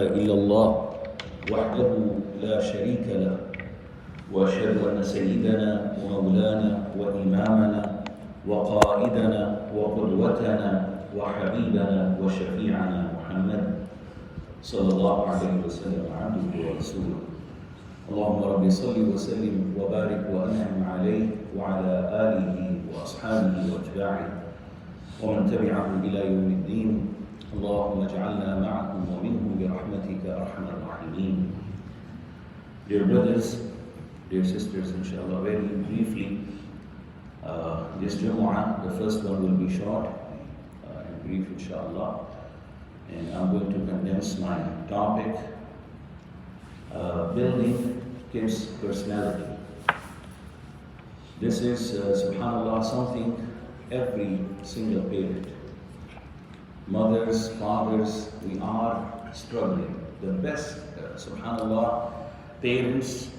إلا الله وحده لا شريك له وأشهد أن سيدنا ومولانا وإمامنا وقائدنا وقدوتنا وحبيبنا وشفيعنا محمد صلى الله عليه وسلم عبده ورسوله. اللهم رب صل وسلم وبارك وأنعم عليه وعلى آله وأصحابه وأتباعه ومن تبعه إلى يوم الدين. اللهم اجعلنا معهم ومنهم برحمتك أرحم الراحمين. Dear brothers, dear sisters, inshallah, very briefly, this Jumu'ah, the first one will be short and brief, inshallah, and I'm going to condense my topic, building kids' personality. This is, subhanallah, something every single parent, mothers, fathers, we are struggling. The best, subhanallah, parents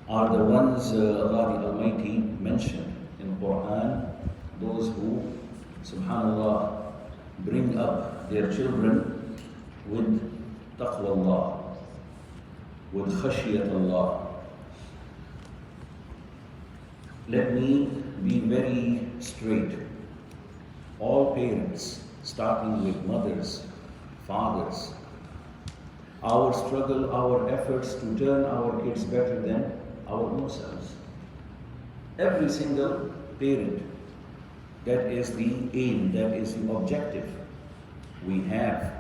are the ones Allah the Almighty mentioned in the Quran, those who, subhanallah, bring up their children with taqwa Allah, with khashiyat Allah. Let me be very straight. All parents, starting with mothers, fathers, our struggle, our efforts to turn our kids better than our own selves. Every single parent, that is the aim, that is the objective we have.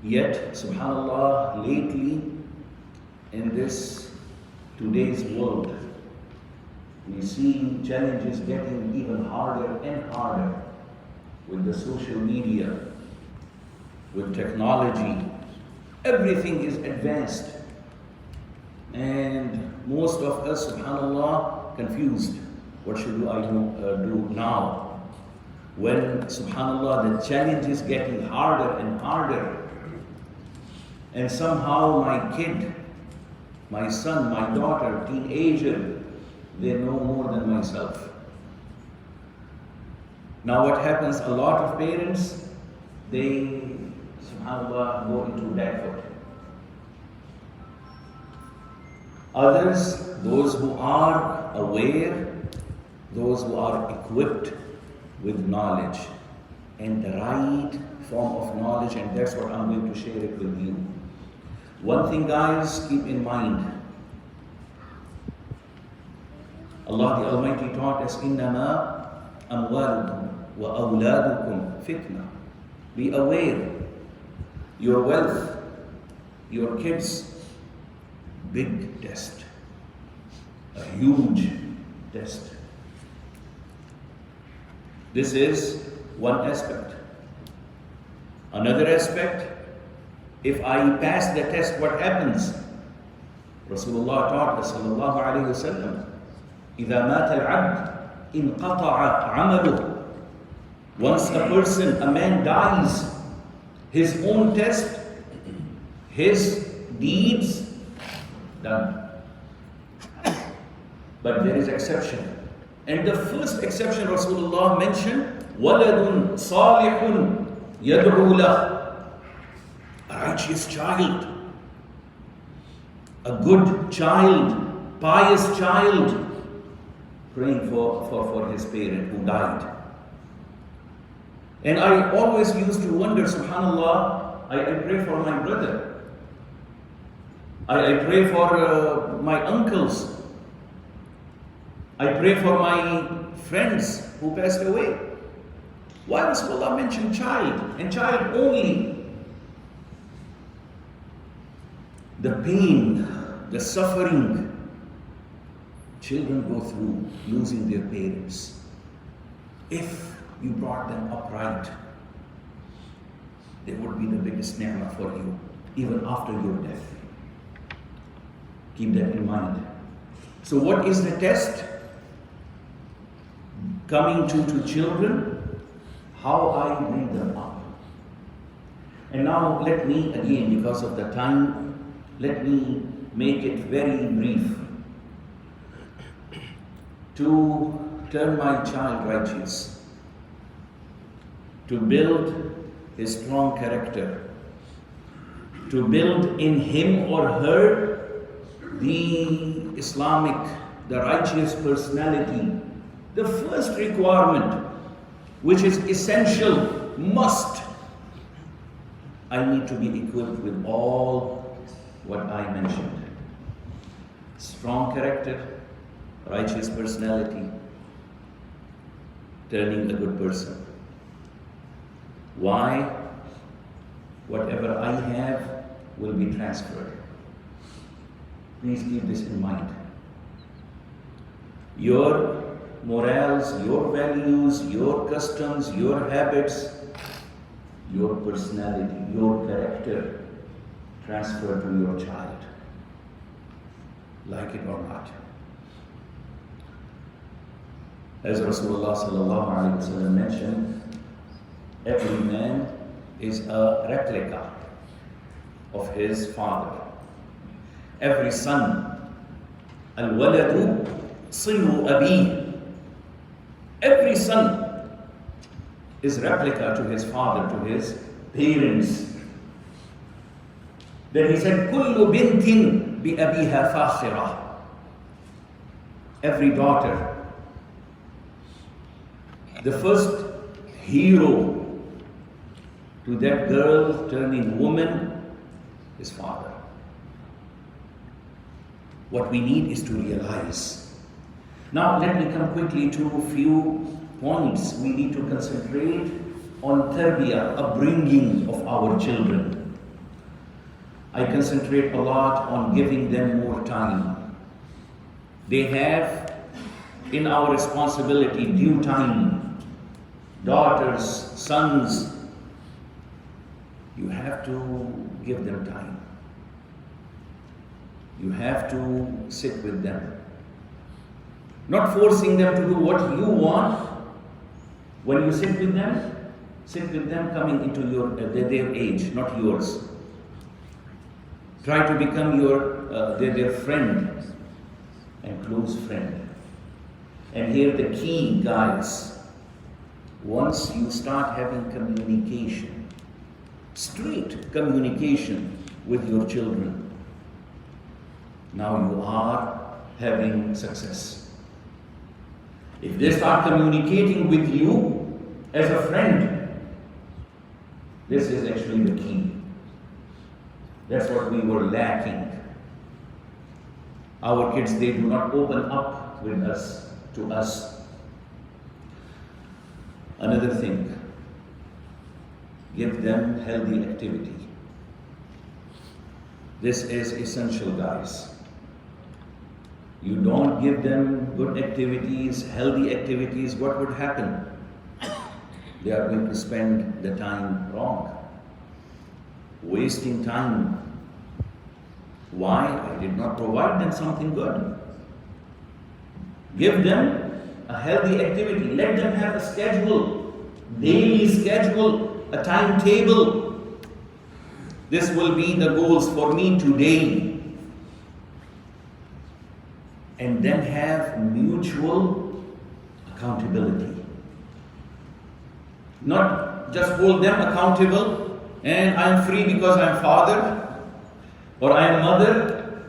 Yet, subhanallah, lately in this today's world, we see challenges getting even harder and harder with the social media, with technology. Everything is advanced. And most of us, subhanallah, confused. What should I do now? When, subhanallah, the challenge is getting harder and harder. And somehow my kid, my son, my daughter, teenager, they know more than myself. Now what happens, a lot of parents, they, subhanallah, go into backward. Others, those who are aware, those who are equipped with knowledge and the right form of knowledge, and that's what I'm going to share it with you. One thing, guys, keep in mind. Allah the Almighty taught us, إِنَّمَا أَمْوَالُكُمْ وَأَوْلَادُكُمْ فِتْنَةٌ. Be aware. Your wealth, your kids, big test. A huge test. This is one aspect. Another aspect, if I pass the test, what happens? Rasulullah taught us, sallallahu alayhi wa sallam, إِذَا مَاتَ الْعَبْدِ إِنْقَطَعَ عَمَلُهُ. Once a person, a man dies, his own test, his deeds, done. But there is exception. And the first exception Rasulullah mentioned, وَلَدٌ صَالِحٌ يَدْعُو لَهُ. A righteous child, a good child, pious child, praying for his parent who died. And I always used to wonder, subhanallah, I pray for my brother. I pray for my uncles. I pray for my friends who passed away. Why does Allah mention child, and child only? The pain, the suffering children go through losing their parents. If you brought them upright, they would be the biggest ni'mah for you, even after your death. Keep that in mind. So what is the test? Coming to children, how I bring them up. And now let me, again, because of the time, let me make it very brief. To turn my child righteous, to build his strong character, to build in him or her the Islamic, the righteous personality. The first requirement, which is essential, must, I need to be equipped with all what I mentioned. Strong character, righteous personality, turning a good person. Why? Whatever I have will be transferred. Please keep this in mind. Your morals, your values, your customs, your habits, your personality, your character transfer to your child. Like it or not. As Rasulullah sallallahu alaihi wasallam mentioned, every man is a replica of his father. Every son, al-waladu silu abih. Every son is replica to his father, to his parents. Then he said, kullu bintin bi abiha fakhira. Every daughter. The first hero to that girl turning woman is father. What we need is to realize. Now let me come quickly to a few points. We need to concentrate on tarbiyah, upbringing of our children. I concentrate a lot on giving them more time. They have in our responsibility due time. Daughters, sons, you have to give them time. You have to sit with them. Not forcing them to do what you want. When you sit with them coming into their age, not yours. Try to become their friend and close friend. And here the key, guys, once you start having communication, straight communication with your children, now you are having success. If they start communicating with you as a friend, this is actually the key. That's what we were lacking. Our kids, they do not open up with us, to us. Another thing, give them healthy activity. This is essential, guys. You don't give them good activities, healthy activities, what would happen? They are going to spend the time wrong, wasting time. Why? I did not provide them something good. Give them a healthy activity. Let them have a schedule, daily schedule, a timetable. This will be the goals for me today. And then have mutual accountability. Not just hold them accountable and I'm free because I'm father or I'm mother.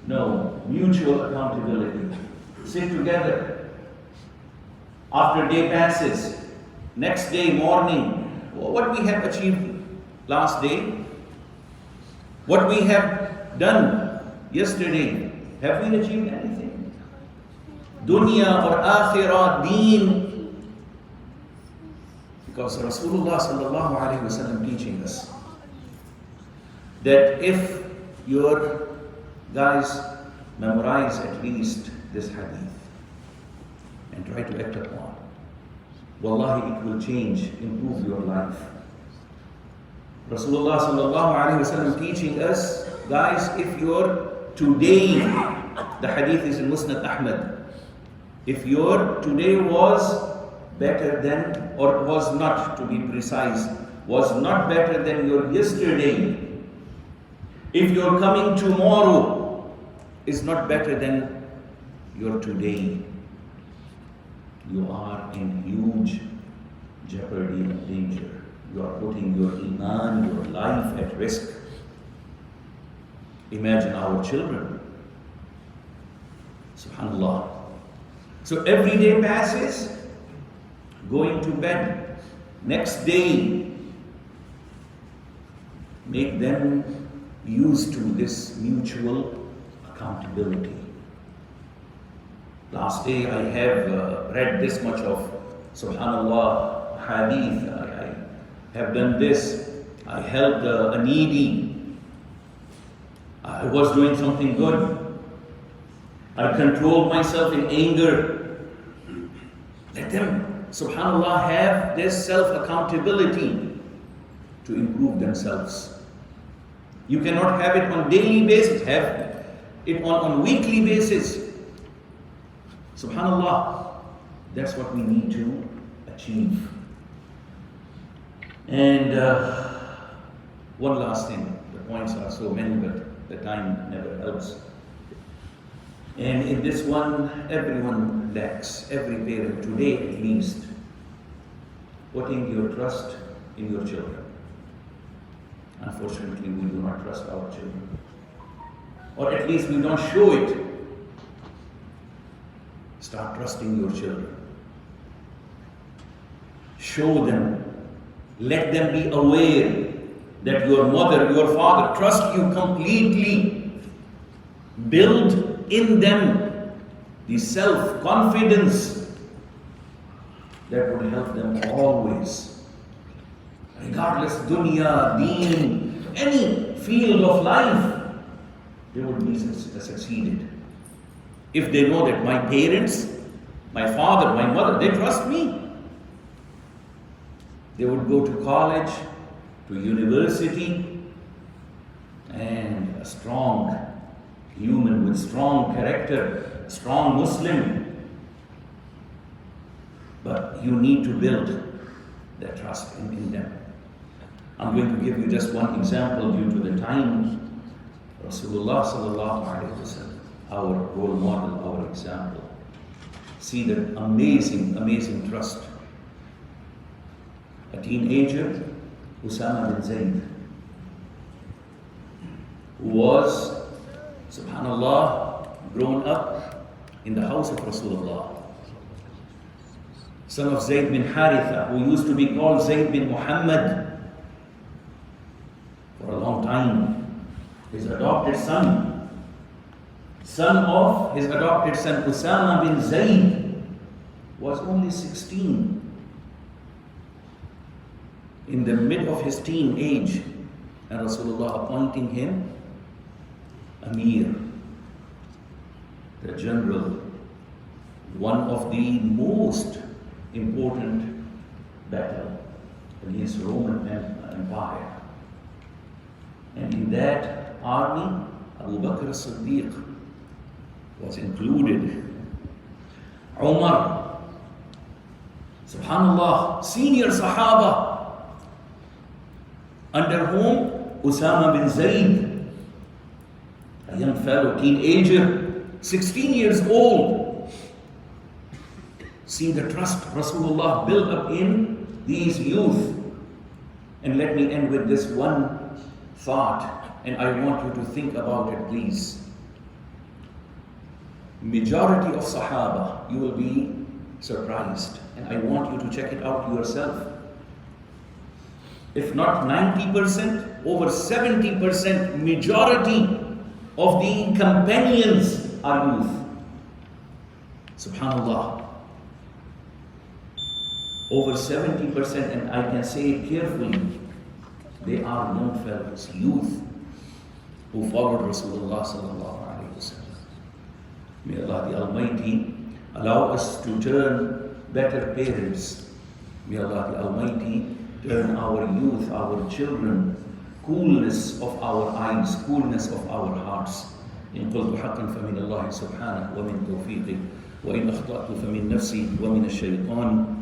No, mutual accountability. Sit together. After day passes, next day morning, what we have achieved last day, what we have done yesterday, have we achieved anything? Dunya or akhirah, deen. Because Rasulullah sallallahu alaihi wasallam teaching us that if your guys memorize at least this hadith and try to act upon, wallahi it will change, improve your life. Rasulullah sallallahu alaihi wasallam teaching us, guys, if your today, the hadith is in Musnad Ahmad, if your today was better than, or was not, to be precise, was not better than your yesterday, if your coming tomorrow is not better than your today, you are in huge jeopardy and danger. You are putting your iman, your life at risk. Imagine our children. Subhanallah. So every day passes, going to bed. Next day, make them used to this mutual accountability. Last day I have read this much of, subhanallah, hadith. I have done this. I helped a needy. I was doing something good. I controlled myself in anger. Let them, subhanallah, have this self-accountability to improve themselves. You cannot have it on daily basis, have it on weekly basis. Subhanallah, that's what we need to achieve. And one last thing, the points are so many, but the time never helps. And in this one, everyone lacks, every parent today at least, putting your trust in your children. Unfortunately, we do not trust our children. Or at least we don't show it. Start trusting your children. Show them. Let them be aware that your mother, your father trust you completely. Build in them the self-confidence that will help them always. Regardless, dunya, deen, any field of life, they will be succeeded. If they know that my parents, my father, my mother, they trust me, they would go to college, to university, and a strong human with strong character, a strong Muslim. But you need to build that trust in them. I'm going to give you just one example due to the time. Rasulullah sallallahu alaihi wasallam, our role model, our example. See that amazing, amazing trust. A teenager, Usama bin Zayd, who was, subhanallah, grown up in the house of Rasulullah. Son of Zayd bin Haritha, who used to be called Zayd bin Muhammad for a long time. His adopted son of his adopted son Usama bin Zayd was only 16. In the mid of his teen age, and Rasulullah appointing him Amir, the general, one of the most important battle against Roman Empire. And in that army, Abu Bakr as-Siddiq was included. Umar, subhanallah, senior Sahaba, under whom Usama bin Zayd, a young fellow, teenager, 16 years old. See the trust Rasulullah built up in these youth. And let me end with this one thought, and I want you to think about it, please. Majority of Sahaba, you will be surprised, and I want you to check it out yourself. If not 90%, over 70% majority of the companions are youth. Subhanallah. Over 70%, and I can say it carefully, they are young fellows, youth, who followed Rasulullah sallallahu alaihi wasallam. May Allah the Almighty allow us to turn better parents. May Allah the Almighty turn our youth, our children, coolness of our eyes, coolness of our hearts. إن قلت حقا فمن الله سبحانه ومن توفيقه وإن أخطأت فمن نفسي ومن الشيطان